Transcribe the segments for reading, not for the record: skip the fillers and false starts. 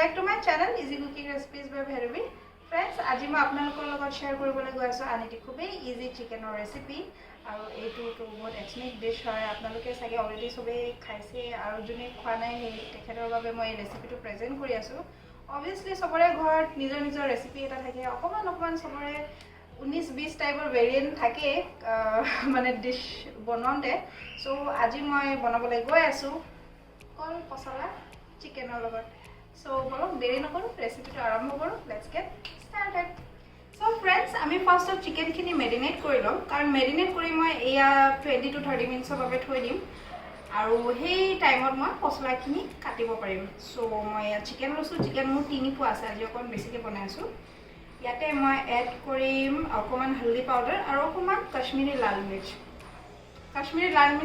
back to my channel Easy Cooking Recipes by Bhairabi. Friends, আজি মই আপোনালোকৰ লগত শেয়াৰ কৰিবলৈ গৈ আছো আনটি খুবেই ইজি চিকেনৰ ৰেচিপি আৰু এইটো বহুত এথনিক ডিশ হয় আপোনালোকে চাগে অলৰেডি সবে খাইছে আৰু যোনে খোৱা নাই সেই তেখেতৰ বাবে মই এই ৰেচিপিটো প্ৰেজেন্ট কৰি আছো obviously সবৰে ঘৰত নিজৰ নিজৰ ৰেচিপি এটা থাকে অকমান সবৰে 19-20 টাইপৰ ভেৰিয়েন্ট থাকে মানে ডিশ বনাওঁতে সো আজি মই বনাবলৈ গৈ আছো কল পচলা চিকেনৰ লগত So, বলক দেৰি নকৰো ৰেচিপিটো আৰম্ভ কৰো লেটস গেট স্টাৰ্টেড So friends আমি ফাৰ্স্ট চিকেন খিনি মেৰিনেট কৰি লম কাৰণ মেৰিনেট কৰি মই এয়া 20 to 30 মিনিটৰ বাবে থৈ দিম আৰু সেই টাইমত মই পছলা খিনি কাটিব পাৰিম সো মই চিকেন লৈছো চিকেন মোৰ 3 পোৱা আছে আজি অকন বেছিকে বনাইছো ইয়াতে মই এড কৰিম অকমান হলদি পাউডাৰ আৰু অকমান কাশ্মীৰী লাল মিৰ্চ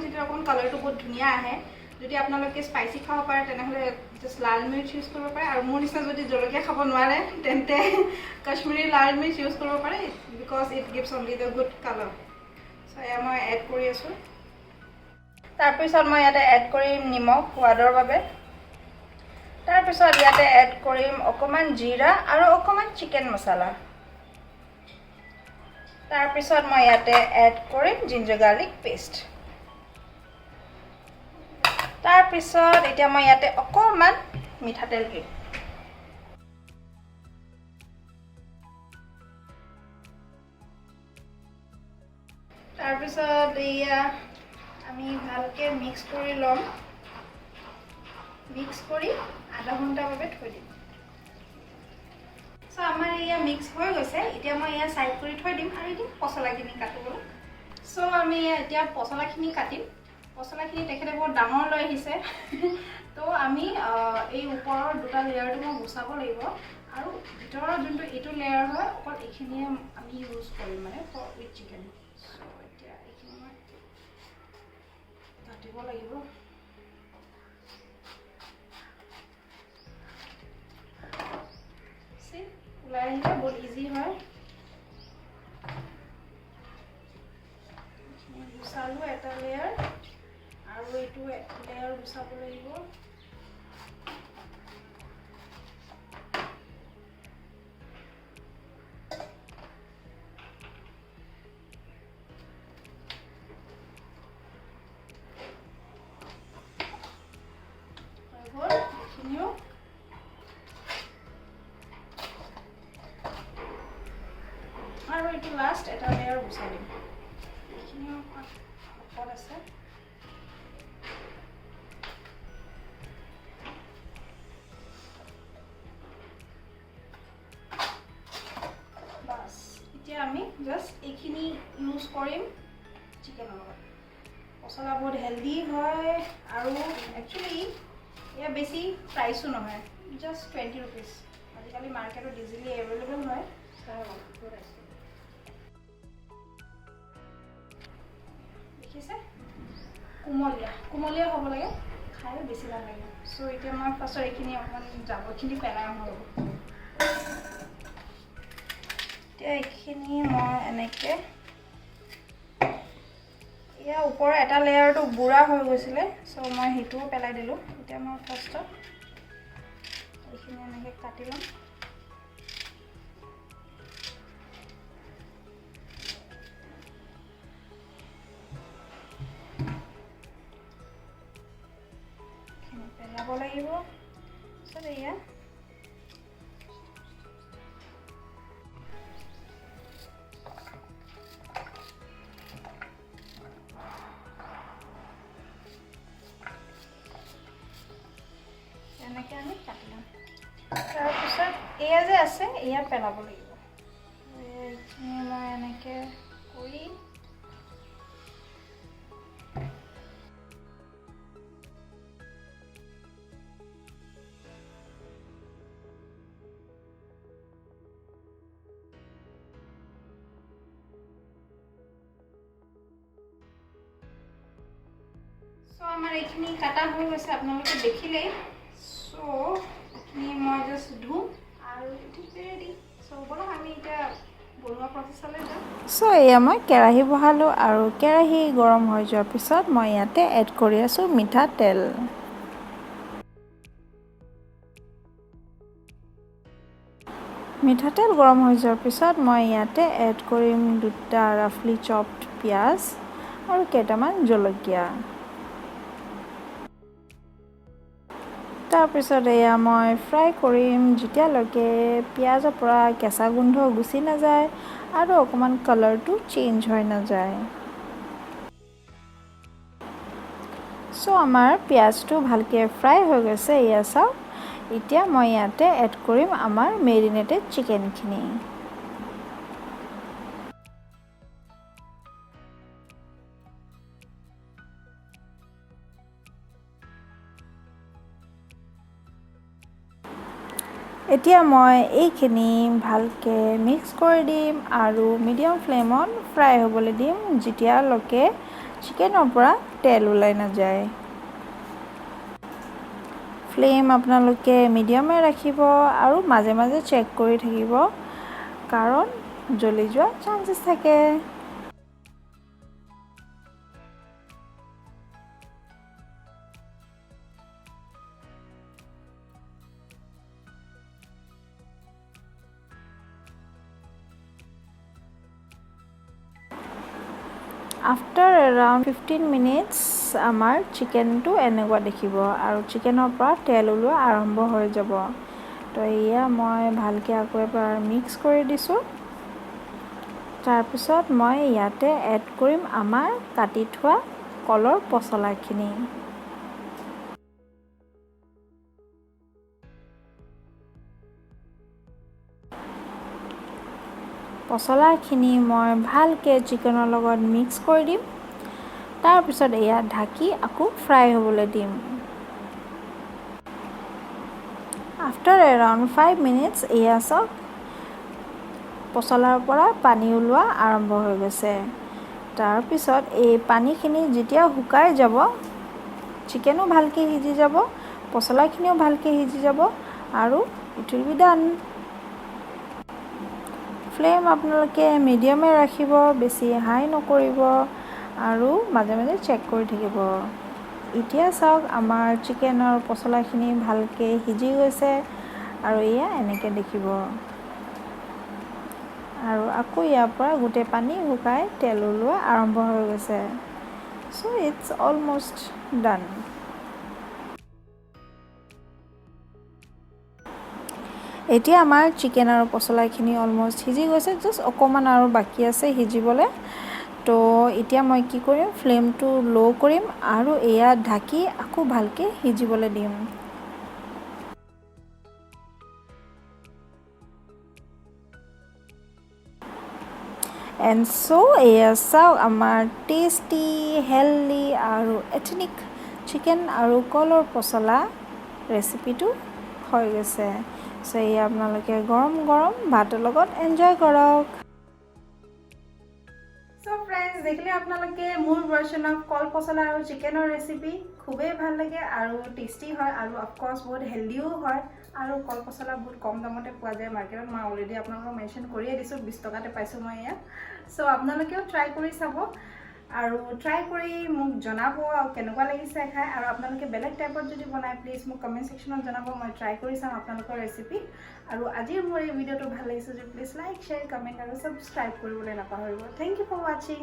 এটা অকন কালাৰটো বহুত ধুনিয়া আহে যদি আপোনালোকে স্পাইসি খাব পাৰে তেনেহলে just লাল মিৰ্চ ইউজ কৰিব পাৰে আৰু মোৰ নিচিনা যদি জলকীয়া খাব নোৱাৰে তেন্তে কাশ্মীৰী লাল মিৰ্চ ইউজ কৰিব পাৰে because it gives only the good color so এয়া মই এড কৰি আছো তাৰ পিছত মই ইয়াতে এড কৰিম নিমখ সোৱাদৰ বাবে তাৰ পিছত ইয়াতে এড কৰিম অকমান জিৰা আৰু অকমান চিকেন মছলা তাৰ পিছত মই ইয়াতে এড কৰিম জিঞ্জাৰ গাৰ্লিক পেষ্ট তাৰ পিছত এতিয়া মই ইয়াতে অকমান মিঠাতেল দিম তাৰ পিছত এয়া আমি ভালকে মিক্স কৰি লম মিক্স কৰি আধা ঘণ্টা বাবে থৈ দিম সো আমাৰ এয়া মিক্স হৈ গৈছে এতিয়া মই এয়া সাইড কৰি থৈ দিম আৰু এদিন পছলাখিনি কাটিবলৈ সো আমি এতিয়া পছলাখিনি কাটিম পছলাখিনি তেখেতে বহুত ডাঙৰ লৈ আহিছে তো আমি এই ওপৰৰ দুটা লেয়াৰটো মই গুছাব লাগিব আৰু ভিতৰৰ যোনটো এইটো লেয়াৰ হয় অকল এইখিনিয়ে আমি ইউজ কৰিম মানে ফৰ উইথ চিকেন সো এতিয়া এইখিনি মই কাটিব লাগিব সি ওলাই আহিলে বহুত ইজি হয় গুছালো এটা লেয়াৰ আৰু এইটো লেয়াৰ গুছাব লাগিব আৰু এইটো লাষ্ট এটা লেয়াৰ গুছাই দিম এইখিনিও ওপৰত আছে আমি জাস্ট এইখিনি ইউজ কৰিম চিকেনৰ লগত পছলা বহুত হেলদি হয় আৰু একচুয়ালি এয়া বেছি প্ৰাইসো নহয় জাস্ট 20 रुपीस আজিকালি মাৰ্কেটত ইজিলি এভেইলেবল হয় দেখিছে কুমলীয়া হ'ব লাগে খাই বেছি ভাল লাগে সো এতিয়া মই ফাৰ্স্ট এইখিনি অকমান জাবৰখিনি পেলাই আহো এইখিনি মই এনেকে ইয়া ওপৰ এটা লেয়াৰটো বুঢ়া হৈ গৈছিলে সো মই হেতুও পেলাই দিলো এতিয়া মই ফাৰ্স্ট এইখিনি এনেকে কাটি লম এইখিনি পেলাব লাগিব সো এয়া এনেকে আমি কাটিলাম তাৰ পিছত এয়া যে আছে এয়া পেলাব লাগিব এইখিনি মই এনেকে কৰি সো আমাৰ এইখিনি কাটা হৈ গৈছে আপোনালোকে দেখিলেই সো এইখিনি মই জাস্ট ধুম আৰু ঠিক ৰেডি সো বলক আমি এতিয়া বনোৱা প্ৰসেছলৈ যাম সো এয়া মই কেৰাহী বহালো আৰু কেৰাহী গৰম হৈ যোৱাৰ পিছত মই ইয়াতে এড কৰি আছো মিঠাতেল মিঠাতেল গৰম হৈ যোৱাৰ পিছত মই ইয়াতে এড কৰিম 2টা ৰাফলি চপড পিঁয়াজ আৰু কেইটামান জলকীয়া। তাৰপিছত এয়া মই ফ্ৰাই কৰিম যেতিয়ালৈকে পিঁয়াজৰ পৰা কেঁচা গোন্ধ গুচি নাযায় আৰু অকণমান কালাৰটো চেঞ্জ হৈ নাযায়। চ' আমাৰ পিঁয়াজটো ভালকৈ ফ্ৰাই হৈ গৈছে, এয়া চাওক। এতিয়া মই ইয়াতে এড কৰিম আমাৰ মেৰিনেটেড চিকেনখিনি। এতিয়া মই এইখিনি ভালকৈ মিক্স কৰি দিম আৰু মিডিয়াম ফ্লেমত ফ্ৰাই হ'বলৈ দিম যেতিয়ালৈকে চিকেনৰ পৰা তেল ওলাই নাযায়। ফ্লেম আপোনালোকে মিডিয়ামে ৰাখিব আৰু মাজে মাজে চেক কৰি থাকিব কাৰণ জ্বলি যোৱা চান্সেছ থাকে। আফটাৰ এৰাউণ্ড 15 মিনিটছ আমাৰ চিকেনটো এনেকুৱা দেখিব আৰু চিকেনৰ পৰা তেল ওলোৱা আৰম্ভ হৈ যাব। তো এয়া মই ভালকৈ আকৌ এবাৰ মিক্স কৰি দিছোঁ। তাৰপিছত মই ইয়াতে এড কৰিম আমাৰ কাটি থোৱা কলৰ পচলাখিনি। পচলাখিনি মই ভালকৈ চিকেনৰ লগত মিক্স কৰি দিম। তাৰপিছত এয়া ঢাকি আকৌ ফ্ৰাই হ'বলৈ দিম। আফটাৰ এৰাউণ্ড 5 মিনিটছ এয়া চাওক, পচলাৰ পৰা পানী ওলোৱা আৰম্ভ হৈ গৈছে। তাৰপিছত এই পানীখিনি যেতিয়া শুকাই যাব, চিকেনো ভালকৈ সিজি যাব, পচলাখিনিও ভালকৈ সিজি যাব আৰু it will be done. Flame আপোনালোকে মিডিয়ামে ৰাখিব, বেছি হাই নকৰিব আৰু মাজে মাজে চেক কৰি থাকিব। এতিয়া চাওক আমাৰ চিকেন আৰু পচলাখিনি ভালকৈ সিজি গৈছে আৰু এয়া এনেকৈ দেখিব। আৰু আকৌ ইয়াৰ পৰা গোটেই পানী শুকাই তেল ওলোৱা আৰম্ভ হৈ গৈছে। চ' ইটছ অলমষ্ট ডান। এতিয়া আমাৰ চিকেন আৰু পচলাখিনি অলমষ্ট সিজি গৈছে, জাষ্ট অকণমান আৰু বাকী আছে সিজিবলৈ। তো এতিয়া মই কি কৰিম, ফ্লেমটো ল' কৰিম আৰু এয়া ঢাকি আকৌ ভালকৈ সিজিবলৈ দিম। এণ্ড চ' এয়া চাওক আমাৰ টেষ্টি, হেল্ডি আৰু এথেনিক চিকেন আৰু কলৰ পচলা ৰেচিপিটো হৈ গৈছে। চ' এয়া আপোনালোকে গৰম গৰম ভাতৰ লগত এনজয় কৰক। চ' ফ্ৰেণ্ডছ, দেখিলে আপোনালোকে মোৰ ভাৰ্চন অফ কল পচলা আৰু চিকেনৰ ৰেচিপি খুবেই ভাল লাগে আৰু টেষ্টি হয় আৰু অফক'ৰ্ছ বহুত হেল্ডিও হয় আৰু কল পচলা বহুত কম দামতে পোৱা যায় মাৰ্কেটত। মই অলৰেডি আপোনালোকক মেনশ্যন কৰিয়ে দিছোঁ, 20 টকাতে পাইছোঁ মই ইয়াত। চ' আপোনালোকেও ট্ৰাই কৰি চাব আৰু ট্ৰাই কৰি মোক জনাব আৰু কেনেকুৱা লাগিছে খাই। আৰু আপোনালোকে বেলেগ টাইপত যদি বনায় প্লিজ মোক কমেণ্ট ছেকশ্যনত জনাব, মই ট্ৰাই কৰি চাম আপোনালোকৰ ৰেচিপি। আৰু আজিৰ মোৰ এই ভিডিঅ'টো ভাল লাগিছে যদি প্লিজ লাইক, শ্বেয়াৰ, কমেণ্ট আৰু ছাবস্ক্ৰাইব কৰিবলৈ নাপাহৰিব। থেংক ইউ ফৰ ৱাচিং।